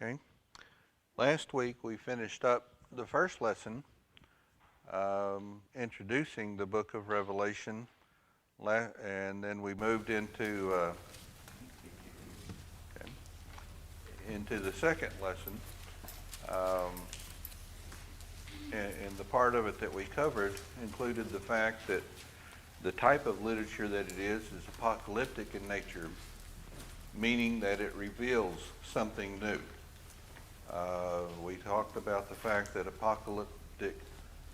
Okay. Last week we finished up the first lesson, introducing the book of Revelation, and then we moved okay, into the second lesson. Um, and the part of it that we covered included the fact that the type of literature that it is apocalyptic in nature, meaning that it reveals something new. We talked about the fact that apocalyptic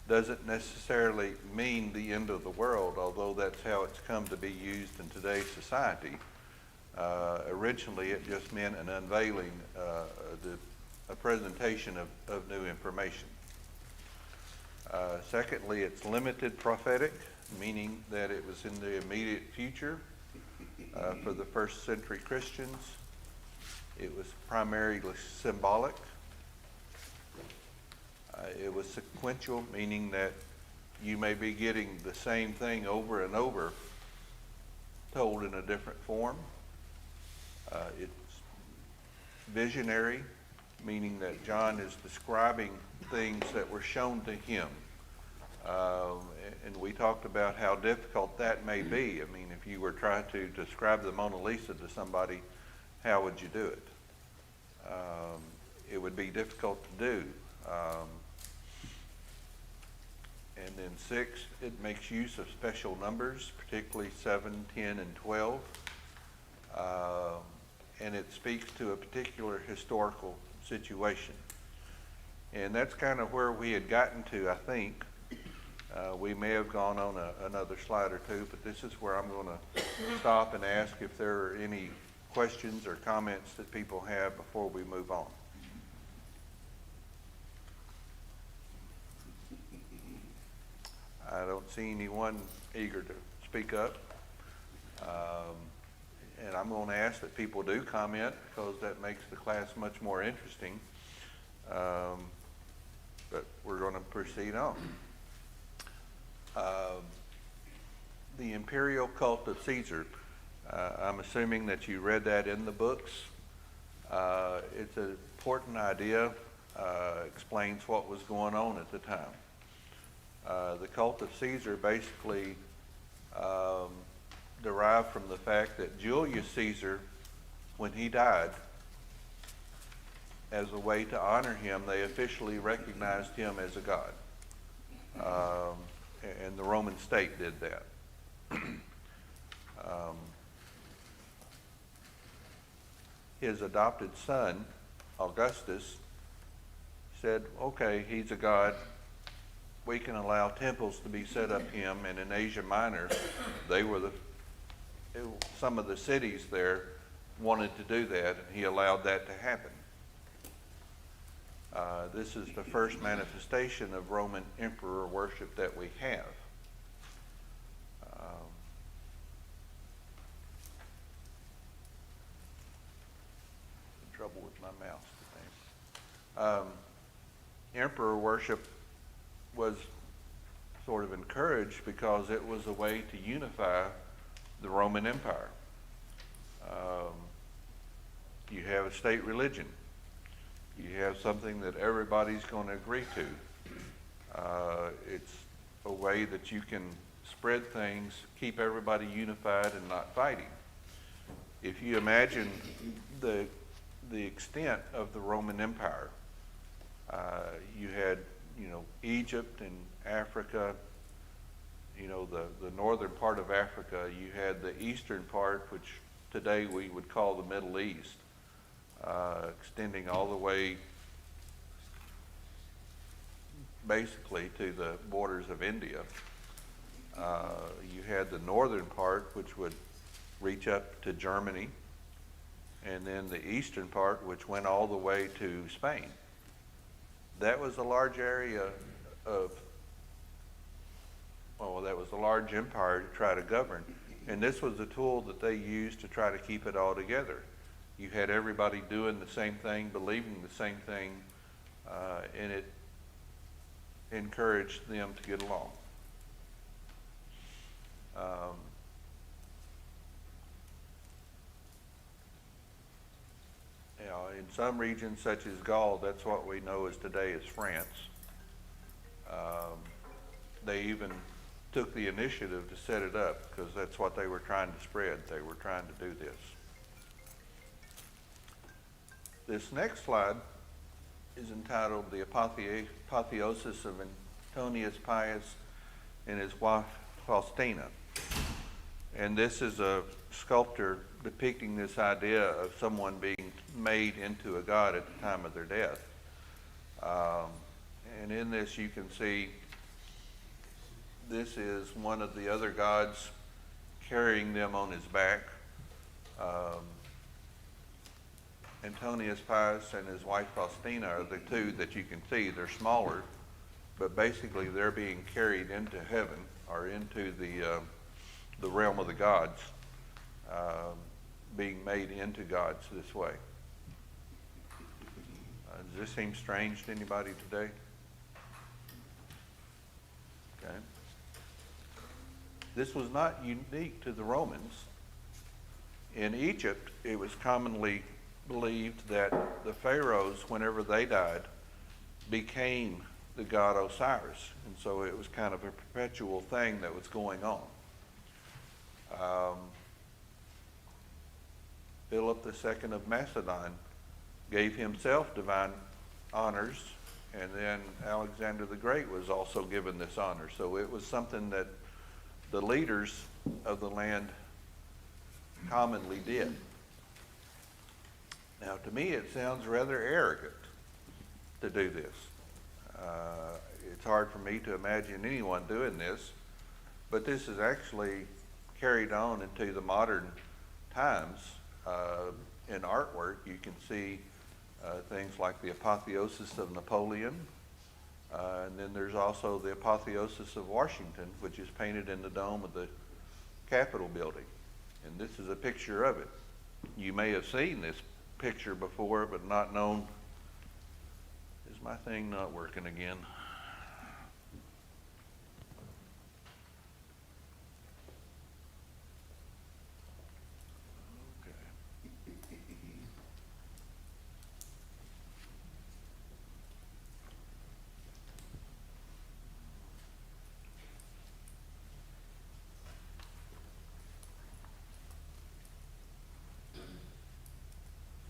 doesn't necessarily mean the end of the world, although that's how it's come to be used in today's society. Originally, it just meant an unveiling, a presentation of new information. Secondly, it's limited prophetic, meaning that it was in the immediate future for the first century Christians. It was primarily symbolic. It was sequential, meaning that you may be getting the same thing over and over, told in a different form. It's visionary, meaning that John is describing things that were shown to him. And we talked about how difficult that may be. I mean, if you were trying to describe the Mona Lisa to somebody, how would you do it? It would be difficult to do. And then 6, it makes use of special numbers, particularly 7, 10, and 12. And it speaks to a particular historical situation. And that's kind of where we had gotten to, I think. We may have gone on another slide or two, but this is where I'm going to stop and ask if there are any questions or comments that people have before we move on. I don't see anyone eager to speak up. And I'm going to ask that people do comment because that makes the class much more interesting. But we're going to proceed on. The imperial cult of Caesar. I'm assuming that you read that in the books. It's an important idea, explains what was going on at the time. The cult of Caesar basically derived from the fact that Julius Caesar, when he died, as a way to honor him, they officially recognized him as a god. And the Roman state did that. His adopted son, Augustus, said, okay, he's a god. We can allow temples to be set up him. And in Asia Minor, some of the cities there wanted to do that, and he allowed that to happen. This is the first manifestation of Roman emperor worship that we have. Trouble with my mouse today. Emperor worship was sort of encouraged because it was a way to unify the Roman Empire. You have a state religion. You have something that everybody's going to agree to. It's a way that you can spread things, keep everybody unified and not fighting. If you imagine the extent of the Roman Empire, you had, Egypt and Africa, the northern part of Africa. You had the eastern part, which today we would call the Middle East, extending all the way basically to the borders of India. You had the northern part, which would reach up to Germany, and then the eastern part, which went all the way to Spain. That was a large area that was a large empire to try to govern. And this was the tool that they used to try to keep it all together. You had everybody doing the same thing, believing the same thing, and it encouraged them to get along. In some regions such as Gaul, that's what we know as today as France. Um, they even took the initiative to set it up because that's what they were trying to spread. They were trying to do this. This next slide is entitled The Apotheosis of Antonius Pius and His Wife Faustina. And this is a sculpture depicting this idea of someone being made into a god at the time of their death. And in this you can see this is one of the other gods carrying them on his back. Antonius Pius and his wife Faustina are the two that you can see. They're smaller, but basically they're being carried into heaven or into the realm of the gods, being made into gods this way. Does this seem strange to anybody today? Okay. This was not unique to the Romans. In Egypt, it was commonly believed that the pharaohs, whenever they died, became the god Osiris. And so it was kind of a perpetual thing that was going on. Philip II of Macedon gave himself divine honors, and then Alexander the Great was also given this honor. So it was something that the leaders of the land commonly did. Now, to me, it sounds rather arrogant to do this. It's hard for me to imagine anyone doing this, but this is actually carried on into the modern times. In artwork, you can see things like the apotheosis of Napoleon, and then there's also the apotheosis of Washington, which is painted in the dome of the Capitol building. And this is a picture of it. You may have seen this picture before, but not known. Is my thing not working again?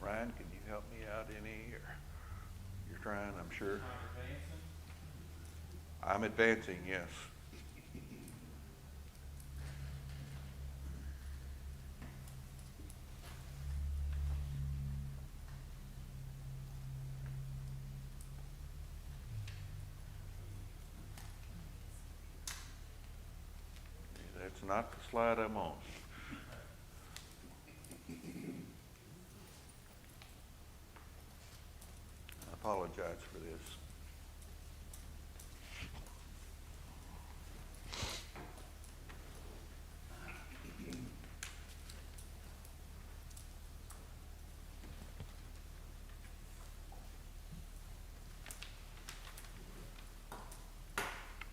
Ryan, can you help me out any? Or you're trying, I'm sure. I'm advancing, yes. That's not the slide I'm on. I apologize for this.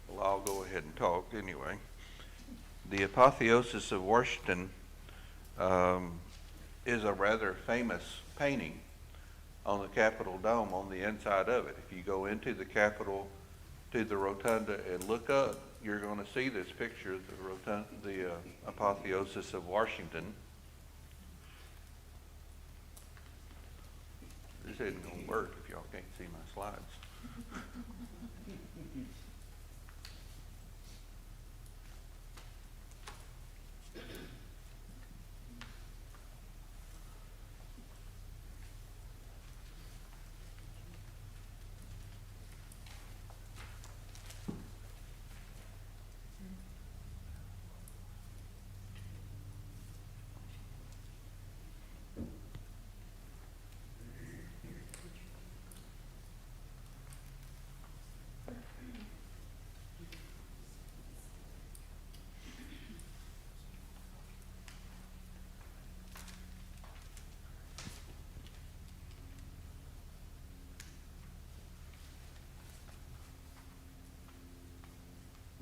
Well, I'll go ahead and talk anyway. The apotheosis of Washington is a rather famous painting on the Capitol dome on the inside of it. If you go into the Capitol, to the rotunda and look up, you're going to see this picture, the apotheosis of Washington. This isn't going to work if y'all can't see my slides.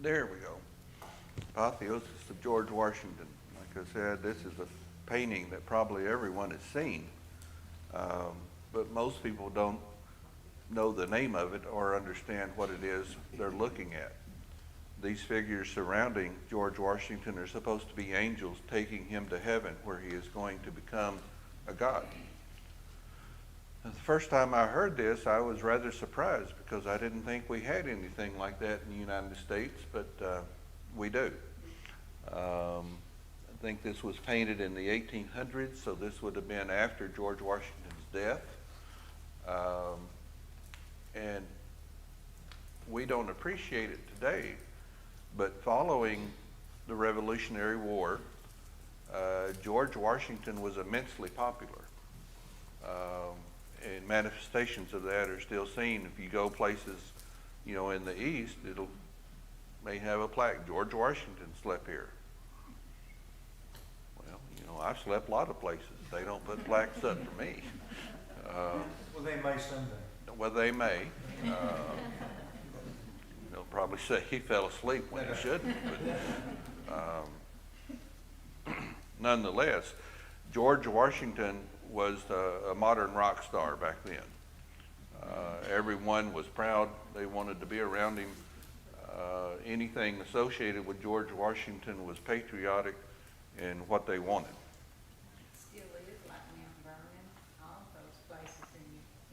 There we go. Apotheosis of George Washington. Like I said, this is a painting that probably everyone has seen. but most people don't know the name of it or understand what it is they're looking at. These figures surrounding George Washington are supposed to be angels taking him to heaven, where he is going to become a god. And the first time I heard this, I was rather surprised because I didn't think we had anything like that in the United States, but we do. I think this was painted in the 1800s, so this would have been after George Washington's death. And we don't appreciate it today, but following the Revolutionary War, George Washington was immensely popular. And manifestations of that are still seen. If you go places, in the East, may have a plaque, George Washington slept here. Well, I've slept a lot of places. They don't put plaques up for me. Well, they may someday. Well, they may. They'll probably say he fell asleep when he shouldn't. But nonetheless, George Washington was a modern rock star back then. Everyone was proud. They wanted to be around him. Anything associated with George Washington was patriotic and what they wanted. Still is like Mount Vernon, all those places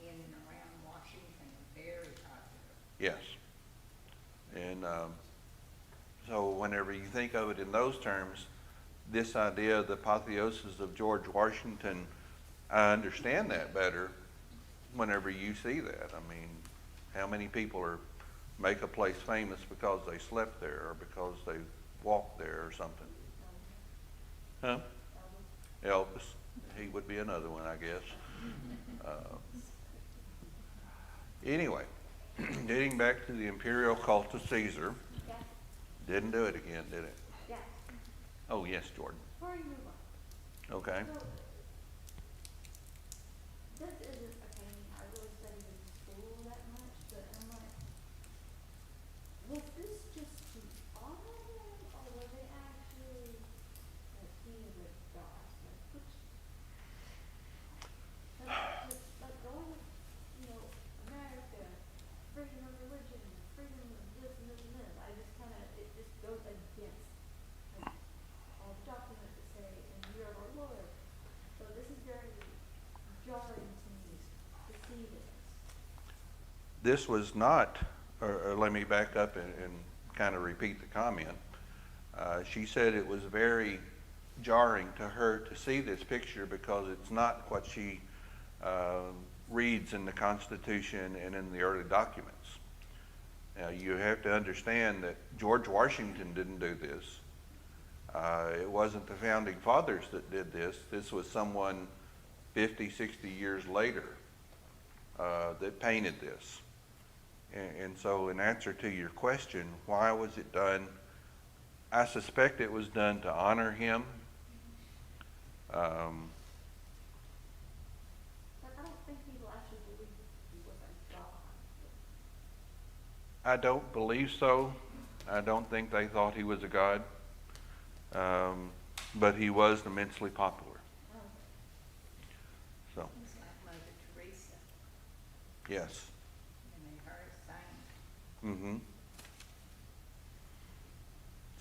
in and around Washington are very popular. Yes. And so whenever you think of it in those terms, this idea of the apotheosis of George Washington, I understand that better whenever you see that. I mean, how many people make a place famous because they slept there or because they walked there or something? Huh? Elvis. He would be another one, I guess. Anyway, getting back to the imperial cult of Caesar. Yeah. Didn't do it again, did it? Yeah. Oh, yes, Jordan. Before you move on. Okay. So, this isn't a painting I really studied in school that much, but I'm like, was this just to honor him, or were they actually, like, he is a god? Like, which, like going, America, freedom of religion, freedom of this and this and this, I just kind of, it just goes against, like, all the documents that say, in the year of our Lord. So this is very jarring to me to see this. This was not, or let me back up and kind of repeat the comment. She said it was very jarring to her to see this picture because it's not what she reads in the Constitution and in the early documents. You have to understand that George Washington didn't do this. It wasn't the founding fathers that did this. This was someone 50, 60 years later that painted this. And so in answer to your question, why was it done? I suspect it was done to honor him. But I don't think people actually believe he was a god. I don't believe so. I don't think they thought he was a god. But he was immensely popular. So, It's like Mother Teresa, yes. and they heard her sing. Mm-hmm.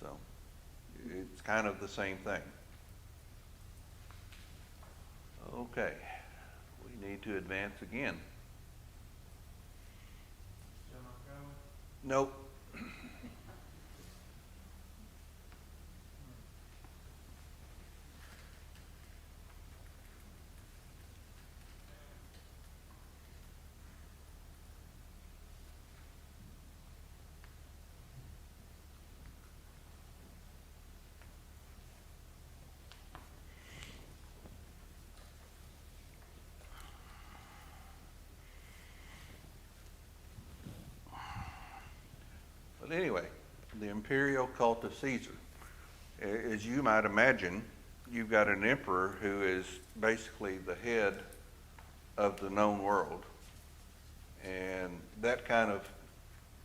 So, it's kind of the same thing. Okay. We need to advance again. Nope. But anyway, the imperial cult of Caesar. As you might imagine, you've got an emperor who is basically the head of the known world. And that kind of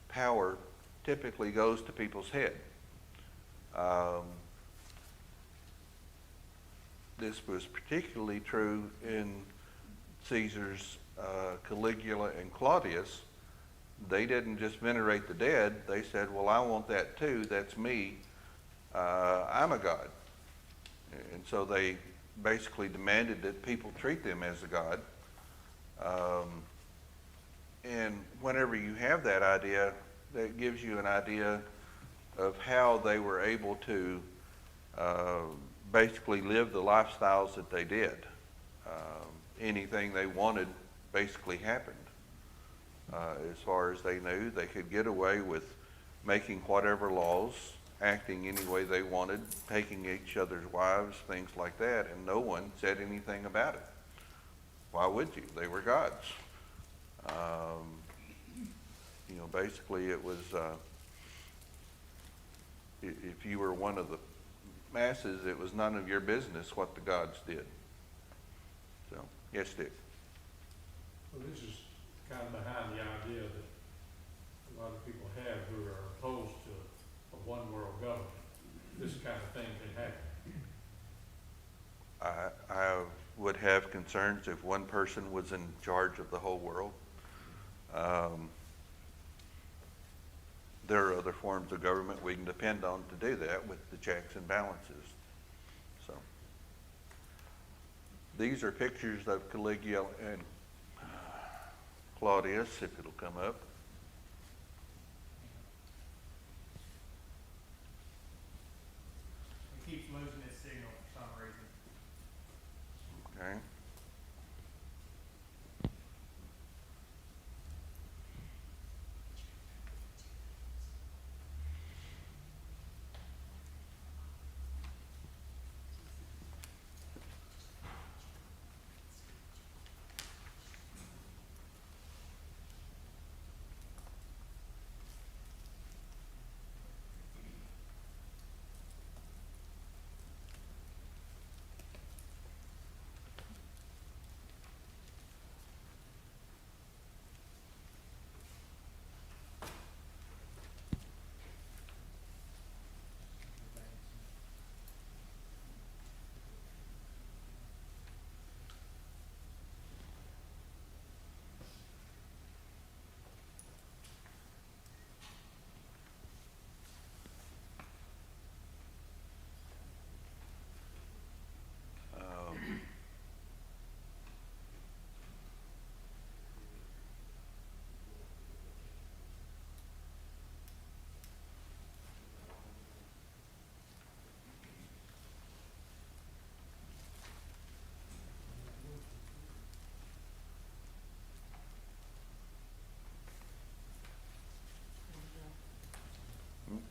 power typically goes to people's head. This was particularly true in Caesar's Caligula and Claudius, they didn't just venerate the dead. They said, well, I want that too. That's me. I'm a god. And so they basically demanded that people treat them as a god. And whenever you have that idea, that gives you an idea of how they were able to basically live the lifestyles that they did. Anything they wanted basically happened. As far as they knew, they could get away with making whatever laws, acting any way they wanted, taking each other's wives, things like that, and no one said anything about it. Why would you? They were gods. Basically it was, if you were one of the masses, it was none of your business what the gods did. So, yes, Dick. Well, this is kind of behind the idea that a lot of people have who are opposed to a one-world government. This kind of thing can happen. I would have concerns if one person was in charge of the whole world. There are other forms of government we can depend on to do that with the checks and balances. So these are pictures of Caligula and Claudius, if it'll come up. It keeps losing its signal for some reason. Okay.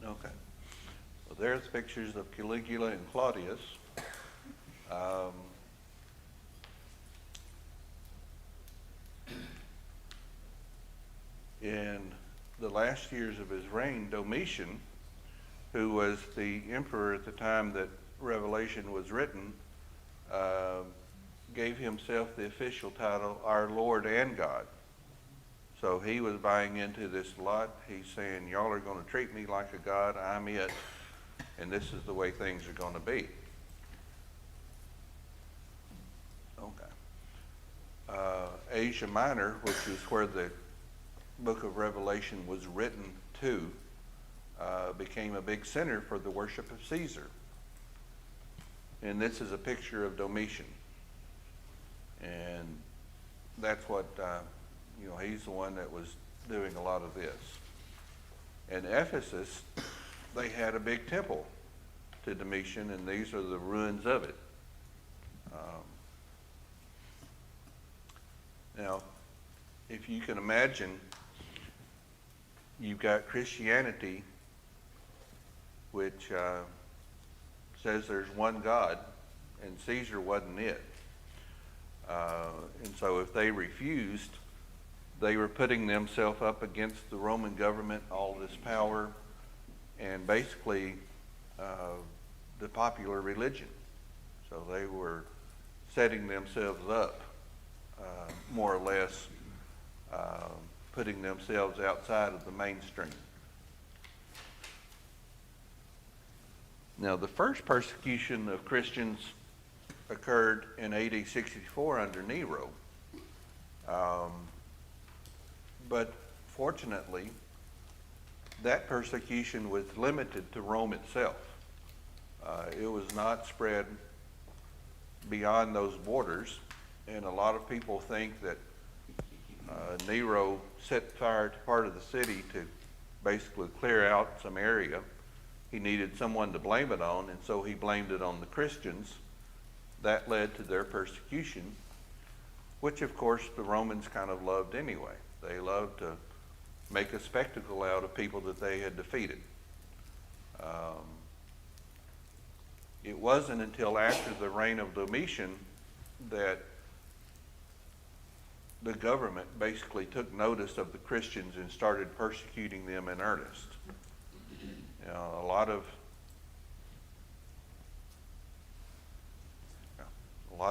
Okay. Well, there's pictures of Caligula and Claudius. In the last years of his reign, Domitian, who was the emperor at the time that Revelation was written, gave himself the official title, our Lord and God. So he was buying into this a lot. He's saying, y'all are going to treat me like a god, I'm it, and this is the way things are going to be. Okay. Asia Minor, which is where the book of Revelation was written to, became a big center for the worship of Caesar. And this is a picture of Domitian. And that's what, he's the one that was doing a lot of this. In Ephesus, they had a big temple to Domitian, and these are the ruins of it. Now, if you can imagine, you've got Christianity, which says there's one God, and Caesar wasn't it. And so if they refused, they were putting themselves up against the Roman government, all this power, and basically the popular religion. So they were setting themselves up, more or less, putting themselves outside of the mainstream. Now, the first persecution of Christians occurred in AD 64 under Nero. But fortunately, that persecution was limited to Rome itself. It was not spread beyond those borders, and a lot of people think that Nero set fire to part of the city to basically clear out some area. He needed someone to blame it on, and so he blamed it on the Christians. That led to their persecution, which of course the Romans kind of loved anyway. They loved to make a spectacle out of people that they had defeated. It wasn't until after the reign of Domitian that the government basically took notice of the Christians and started persecuting them in earnest. You know, a lot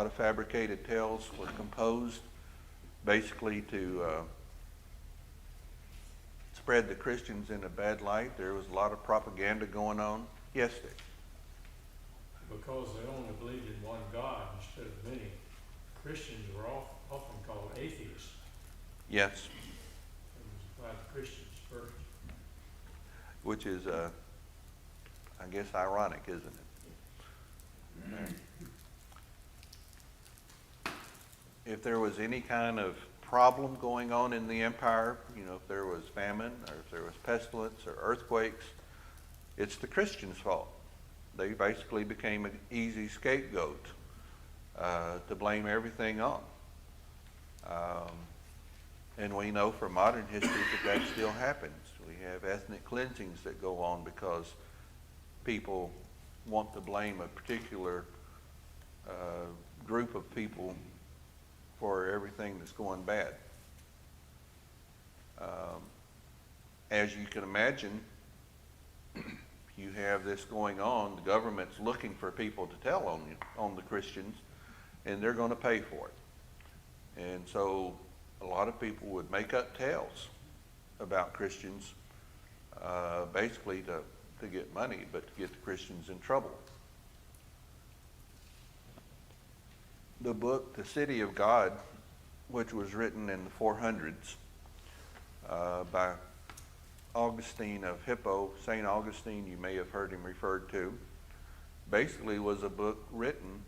of fabricated tales were composed basically to spread the Christians in a bad light. There was a lot of propaganda going on. Yes, Dick? Because they only believed in one God instead of many, Christians were often called atheists. Yes. It was applied to Christians first. Which is, I guess, ironic, isn't it? If there was any kind of problem going on in the empire, you know, if there was famine or if there was pestilence or earthquakes, it's the Christians' fault. They basically became an easy scapegoat to blame everything on. And we know from modern history that still happens. We have ethnic cleansings that go on because people want to blame a particular group of people for everything that's going bad. As you can imagine, you have this going on, the government's looking for people to tell on the Christians, and they're going to pay for it. And so a lot of people would make up tales about Christians, basically to get money, but to get the Christians in trouble. The book, The City of God, which was written in the 400s by Augustine of Hippo, St. Augustine, you may have heard him referred to, basically was a book written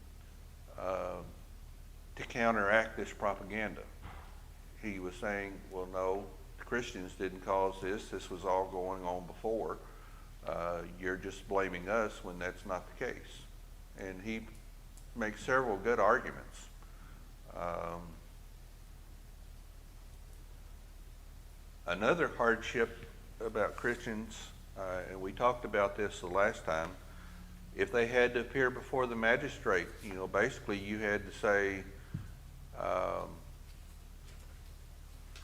to counteract this propaganda. He was saying, well, no, the Christians didn't cause this. This was all going on before. You're just blaming us when that's not the case. And he makes several good arguments. Another hardship about Christians, and we talked about this the last time, if they had to appear before the magistrate, you know, basically you had to say,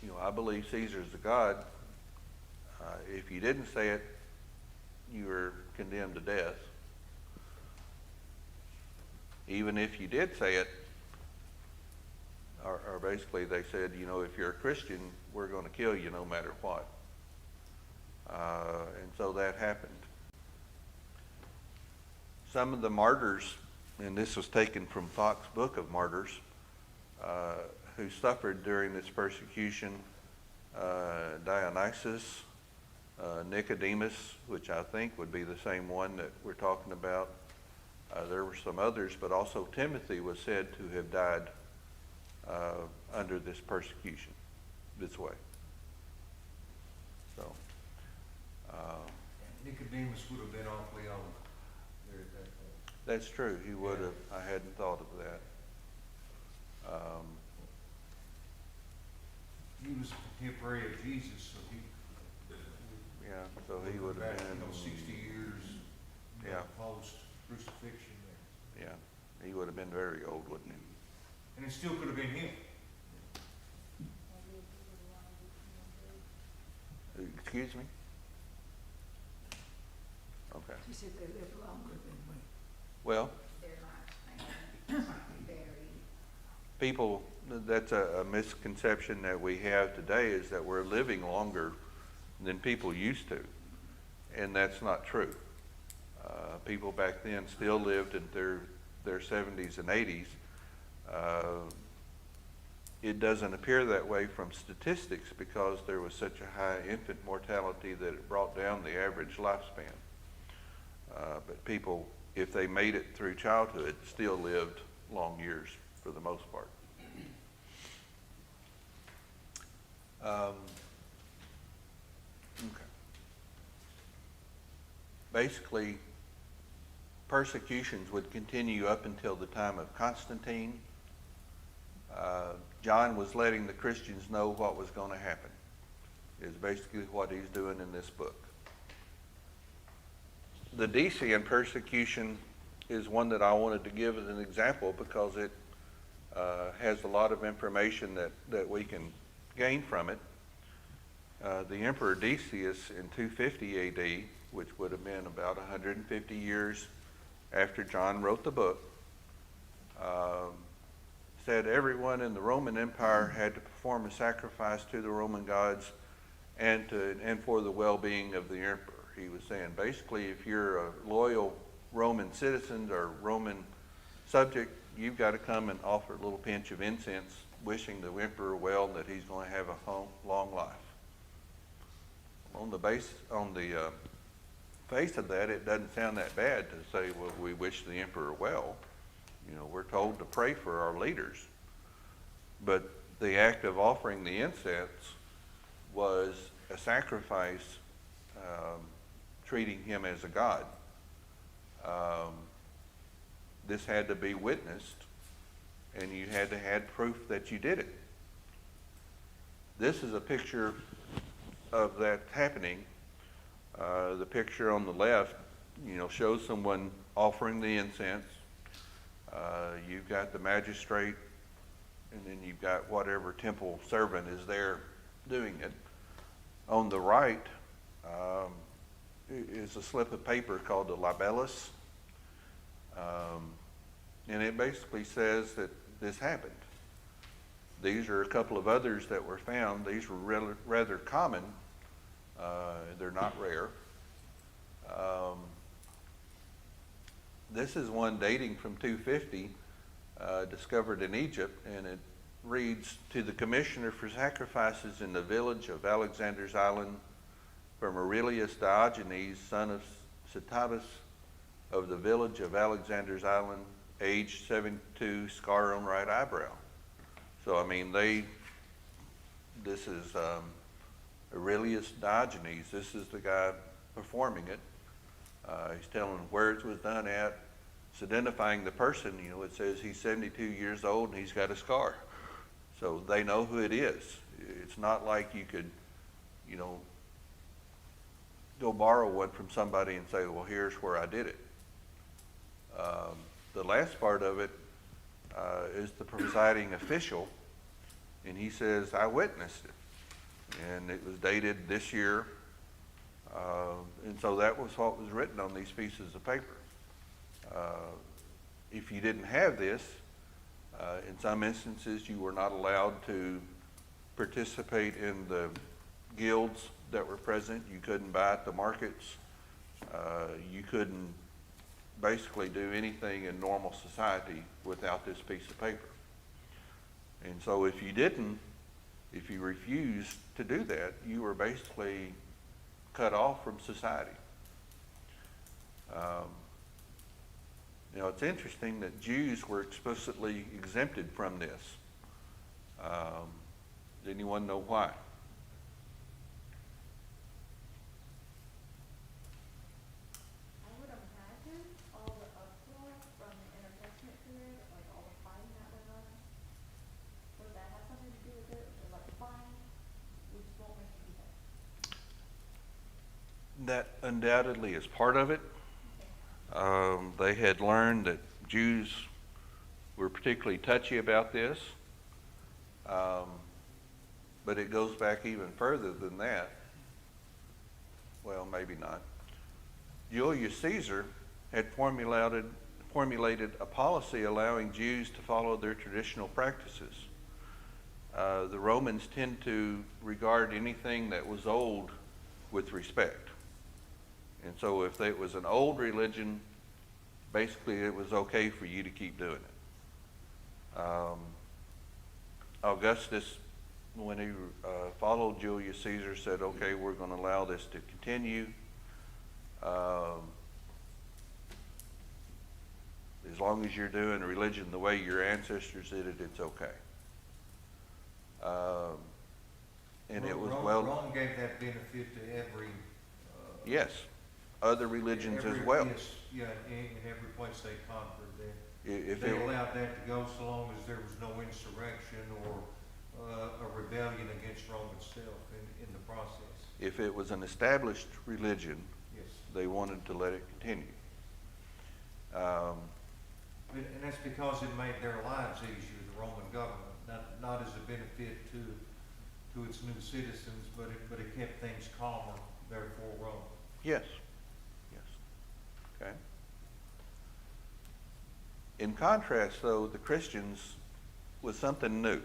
you know, I believe Caesar's the God. If you didn't say it, you were condemned to death. Even if you did say it, or basically they said, you know, if you're a Christian, we're going to kill you no matter what. And so that happened. Some of the martyrs, and this was taken from Fox's Book of Martyrs, who suffered during this persecution, Dionysus, Nicodemus, which I think would be the same one that we're talking about. There were some others, but also Timothy was said to have died under this persecution this way. So, Nicodemus would have been awfully old there at that point. that's true. He would have. I hadn't thought of that. He was a contemporary of Jesus, so he Yeah, so he would have back, been. 60 years Yeah. post crucifixion there. Yeah, he would have been very old, wouldn't he? And it still could have been him. Excuse me? Okay. He said they live longer than we. Well, Their lifespan is very, people, that's a misconception that we have today, is that we're living longer than people used to. And that's not true. People back then still lived in their 70s and 80s. it doesn't appear that way from statistics because there was such a high infant mortality that it brought down the average lifespan. But people, if they made it through childhood, still lived long years for the most part. Okay. Basically, persecutions would continue up until the time of Constantine. John was letting the Christians know what was going to happen, is basically what he's doing in this book. The Decian persecution is one that I wanted to give as an example because it has a lot of information that we can gain from it. The Emperor Decius in 250 AD, which would have been about 150 years after John wrote the book, said everyone in the Roman Empire had to perform a sacrifice to the Roman gods and for the well-being of the emperor. He was saying basically if you're a loyal Roman citizen or Roman subject, you've got to come and offer a little pinch of incense wishing the emperor well and that he's going to have a long life. On the face of that, it doesn't sound that bad to say, well, we wish the emperor well. You know, we're told to pray for our leaders. But the act of offering the incense was a sacrifice, treating him as a god. This had to be witnessed, and you had to have proof that you did it. This is a picture of that happening. The picture on the left, shows someone offering the incense. You've got the magistrate, and then you've got whatever temple servant is there doing it. On the right is a slip of paper called the libellus, and it basically says that this happened. These are a couple of others that were found. These were rather common. They're not rare. This is one dating from 250, discovered in Egypt, and it reads, "To the commissioner for sacrifices in the village of Alexander's Island, from Aurelius Diogenes, son of Cettabus, of the village of Alexander's Island, age 72, scar on right eyebrow." So, I mean, this is Aurelius Diogenes. This is the guy performing it. He's telling where it was done at. It's identifying the person. It says he's 72 years old and he's got a scar. So they know who it is. It's not like you could, go borrow one from somebody and say, well, here's where I did it. The last part of it is the presiding official, and he says, I witnessed it. And it was dated this year. And so that was what was written on these pieces of paper. If you didn't have this, in some instances you were not allowed to participate in the guilds that were present. You couldn't buy at the markets. You couldn't basically do anything in normal society without this piece of paper. And so if you refused to do that, you were basically cut off from society. It's interesting that Jews were explicitly exempted from this. Does anyone know why? I would imagine all the uproar from the intertestament period, like all the fighting that went on. Would that have something to do with it? Or like fine, we just won't make you do that. That undoubtedly is part of it. They had learned that Jews were particularly touchy about this. But it goes back even further than that. Well, maybe not. Julius Caesar had formulated a policy allowing Jews to follow their traditional practices. The Romans tend to regard anything that was old with respect. And so if it was an old religion, basically it was okay for you to keep doing it. Augustus, when he followed Julius Caesar, said, okay, we're going to allow this to continue. As long as you're doing religion the way your ancestors did it, it's okay. And it was Rome gave that benefit to every. Yes, other religions as every- well. Yes, yeah, in every place they conquered, If they it, allowed that to go so long as there was no insurrection or a rebellion against Rome itself in the process. if it was an established religion, Yes. they wanted to let it continue. And that's because it made their lives easier, the Roman government, not as a benefit to its new citizens, but it kept things calmer, therefore Rome. Yes, yes, okay. In contrast, though, the Christians was something new.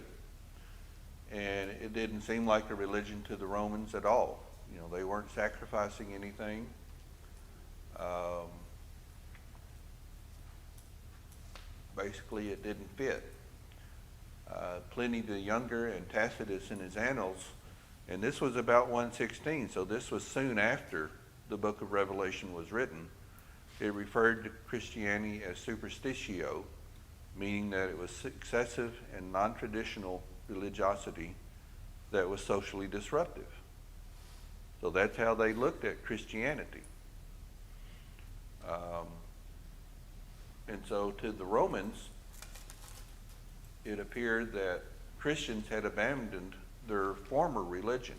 And it didn't seem like a religion to the Romans at all. You know, they weren't sacrificing anything. Basically, it didn't fit. Pliny the Younger and Tacitus in his Annals, and this was about 116, so this was soon after the book of Revelation was written. It referred to Christianity as superstitio, meaning that it was excessive and non-traditional religiosity that was socially disruptive. So that's how they looked at Christianity. And so to the Romans, it appeared that Christians had abandoned their former religion.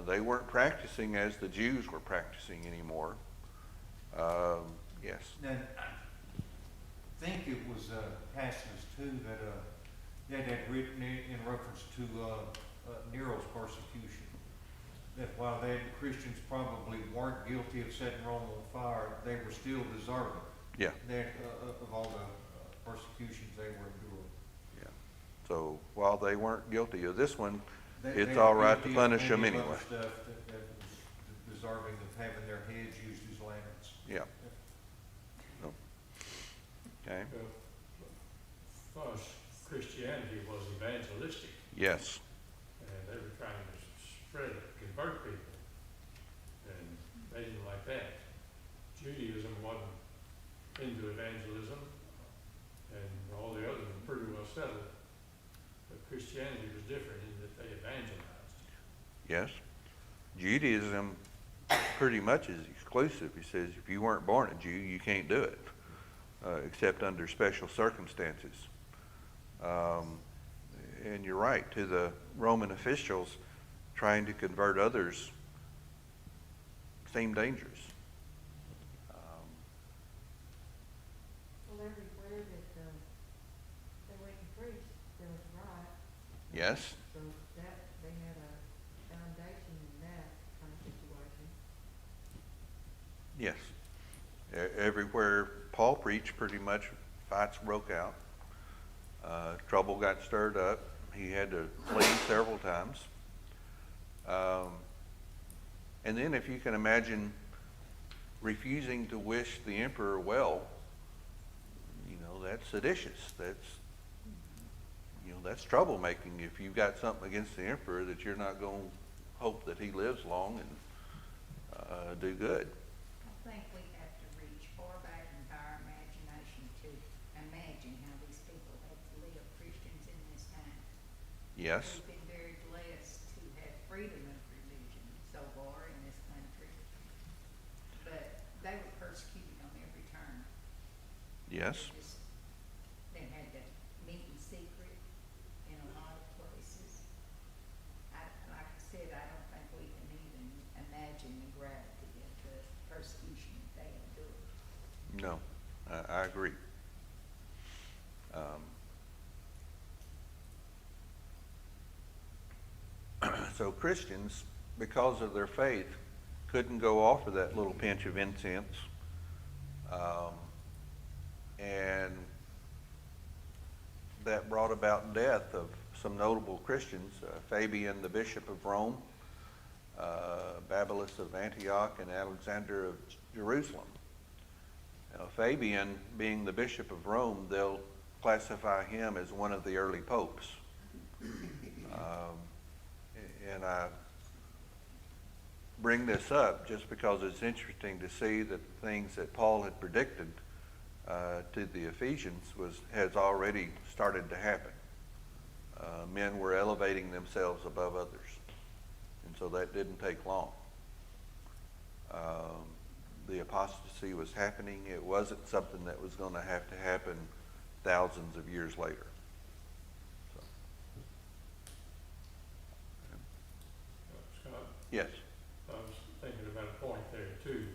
They weren't practicing as the Jews were practicing anymore. Yes. Now, I think it was Tacitus too that had written in reference to Nero's persecution. That while the Christians probably weren't guilty of setting Rome on fire, they were still deserving. Yeah. Of all the persecutions they were enduring. Yeah. So while they weren't guilty of this one, They it's were all right to guilty of punish them many anyway. other stuff that was deserving of having their heads used as lanterns. Yeah. So, okay. First, Christianity was evangelistic, Yes. and they were trying to spread it, convert people, and they didn't like that. Judaism wasn't into evangelism, and all the others were pretty well settled. But Christianity was different in that they evangelized. Yes. Judaism pretty much is exclusive. He says if you weren't born a Jew, you can't do it, except under special circumstances. And you're right, to the Roman officials, trying to convert others seemed dangerous. Well, everywhere that they went and preached, there was riot. Yes. So that, they had a foundation in that kind of situation. Yes. Everywhere Paul preached, pretty much fights broke out. Trouble got stirred up. He had to flee several times. And then if you can imagine refusing to wish the emperor well, you know, that's seditious. That's troublemaking. If you've got something against the emperor, that you're not going to hope that he lives long and do good. I think we have to reach far back into our imagination to imagine how these people had to live, Christians in this time. Yes. We've been very blessed to have freedom of religion so far in this country, but they were persecuted on every turn. Yes. They had to meet in secret in a lot of places. Like I said, I don't think we can even imagine the gravity of the persecution that they endured. No, I agree. So Christians, because of their faith, couldn't go offer that little pinch of incense. And that brought about death of some notable Christians, Fabian, the Bishop of Rome, Babylas of Antioch, and Alexander of Jerusalem. Fabian, being the Bishop of Rome, they'll classify him as one of the early popes. And I bring this up just because it's interesting to see that the things that Paul had predicted to the Ephesians has already started to happen. Men were elevating themselves above others, and so that didn't take long. The apostasy was happening. It wasn't something that was going to happen thousands of years later. So. Scott, Yes. I was thinking about a point there too.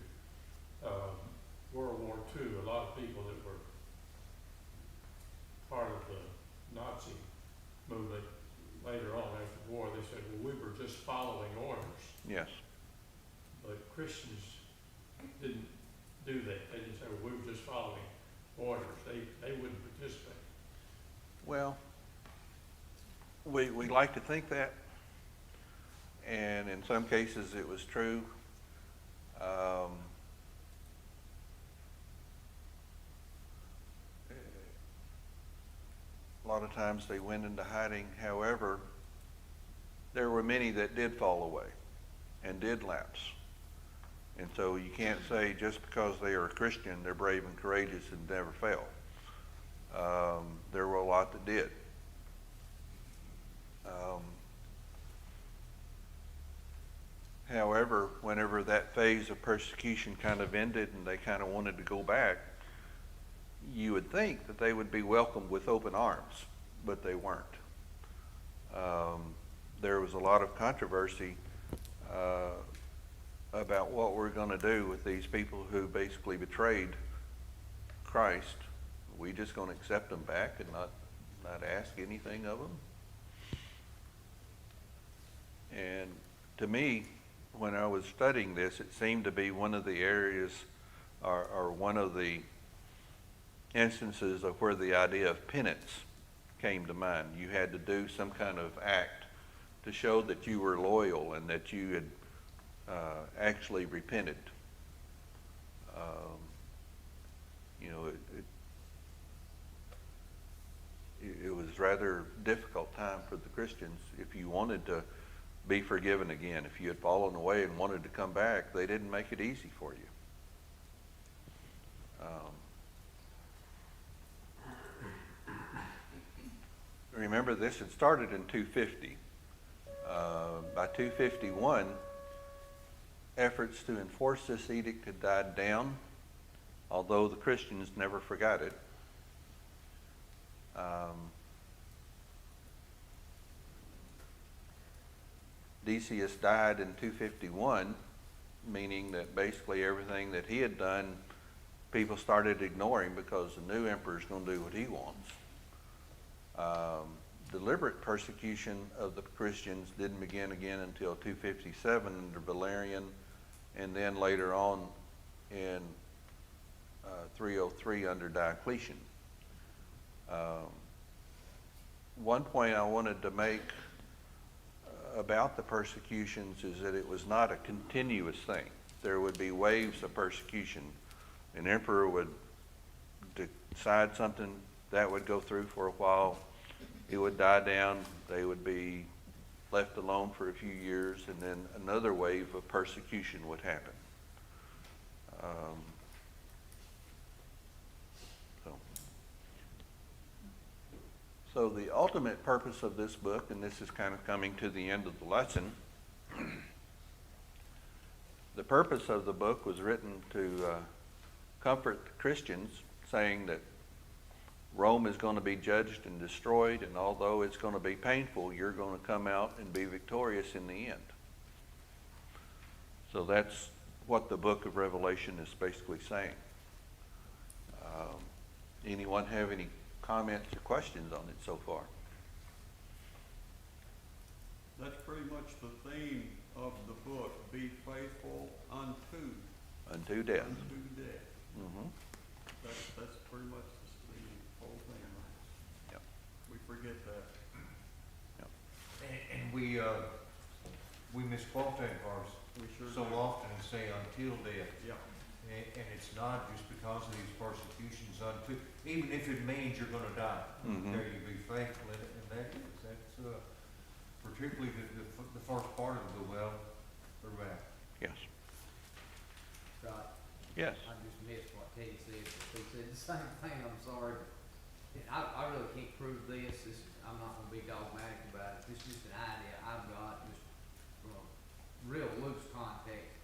World War II, a lot of people that were part of the Nazi movement later on after the war, they said, well, we were just following orders. Yes. But Christians didn't do that. They didn't say, well, we were just following orders. They wouldn't participate. Well, we like to think that, and in some cases it was true. A lot of times they went into hiding. However, there were many that did fall away and did lapse. And so you can't say just because they are a Christian, they're brave and courageous and never fail. There were a lot that did. However, whenever that phase of persecution kind of ended and they kind of wanted to go back, you would think that they would be welcomed with open arms, but they weren't. There was a lot of controversy about what we're going to do with these people who basically betrayed Christ. Are we just going to accept them back and not ask anything of them? And to me, when I was studying this, it seemed to be one of the areas or one of the instances of where the idea of penance came to mind. You had to do some kind of act to show that you were loyal and that you had actually repented. It was rather difficult time for the Christians. If you wanted to be forgiven again, if you had fallen away and wanted to come back, they didn't make it easy for you. Remember, this had started in 250. By 251, efforts to enforce this edict had died down, although the Christians never forgot it. Decius died in 251, meaning that basically everything that he had done, people started ignoring because the new emperor's going to do what he wants. Deliberate persecution of the Christians didn't begin again until 257 under Valerian, and then later on in 303 under Diocletian. One point I wanted to make about the persecutions is that it was not a continuous thing. There would be waves of persecution. An emperor would decide something, that would go through for a while. It would die down. They would be left alone for a few years, and then another wave of persecution would happen. So the ultimate purpose of this book, and this is kind of coming to the end of the lesson, the purpose of the book was written to comfort Christians, saying that Rome is going to be judged and destroyed, and although it's going to be painful, you're going to come out and be victorious in the end. So that's what the book of Revelation is basically saying. Anyone have any comments or questions on it so far? That's pretty much the theme of the book, be faithful unto Death. unto death. Mm-hmm. That's pretty much the whole thing. Yep. We forget that. And we misquote that verse We sure so do. often and say until death. Yeah. And it's not just because of these persecutions unto, even if it means you're gonna die. Mhm. There you be faithful in it, and that's, particularly the first part of the well throughout. Yes. Scott, Yes. I just missed what Teddy said, but he said the same thing, I'm sorry. And I really can't prove this, I'm not gonna be dogmatic about it, this is just an idea I've got, just from a real loose context.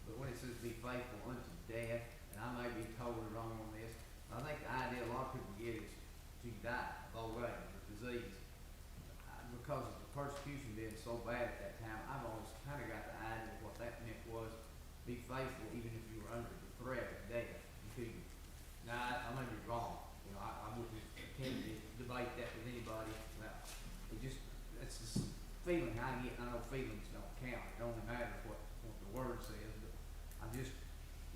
But when it says be faithful unto death, and I may be totally wrong on this, I think the idea a lot of people get is to die of old age or disease. Because of the persecution being so bad at that time, I've always kind of got the idea of what that meant was be faithful even if you were under the threat of death. You couldn't. Now, I may be wrong. You know, I wouldn't intend to debate that with anybody. Well, it just, that's the feeling I get. I know feelings don't count. It only matters what the word says. But I just,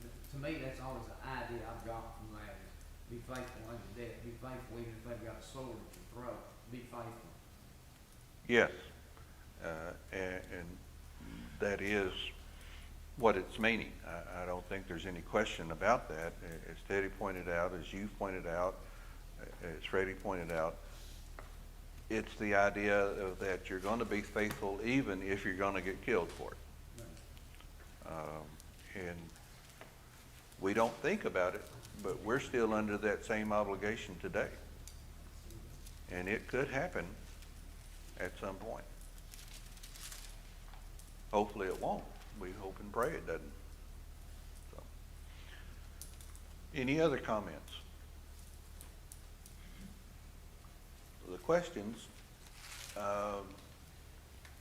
to me, that's always the idea I've got from that is be faithful unto death. Be faithful even if they've got a sword at your throat. Be faithful. Yes. And that is what it's meaning. I don't think there's any question about that. As Teddy pointed out, as you pointed out, as Freddie pointed out, it's the idea of that you're going to be faithful even if you're going to get killed for it. And we don't think about it, but we're still under that same obligation today. And it could happen at some point. Hopefully it won't. We hope and pray it doesn't. So. Any other comments? The questions,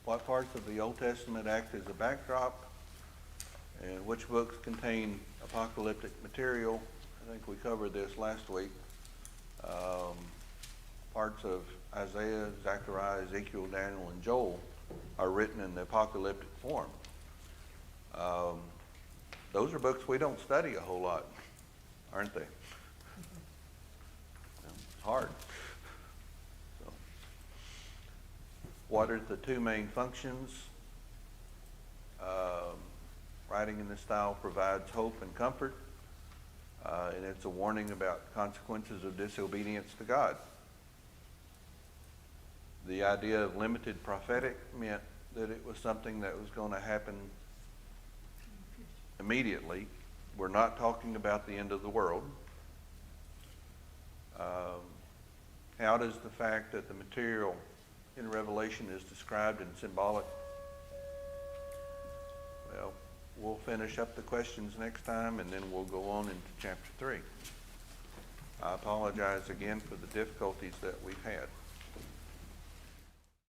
what parts of the Old Testament act as a backdrop, and which books contain apocalyptic material? I think we covered this last week. Parts of Isaiah, Zechariah, Ezekiel, Daniel, and Joel are written in the apocalyptic form. Those are books we don't study a whole lot, aren't they? It's hard. So, what are the two main functions? Writing in this style provides hope and comfort, and it's a warning about consequences of disobedience to God. The idea of limited prophetic meant that it was something that was going to happen immediately. We're not talking about the end of the world. How does the fact that the material in Revelation is described in symbolic? Well, we'll finish up the questions next time, and then we'll go on into chapter 3. I apologize again for the difficulties that we've had.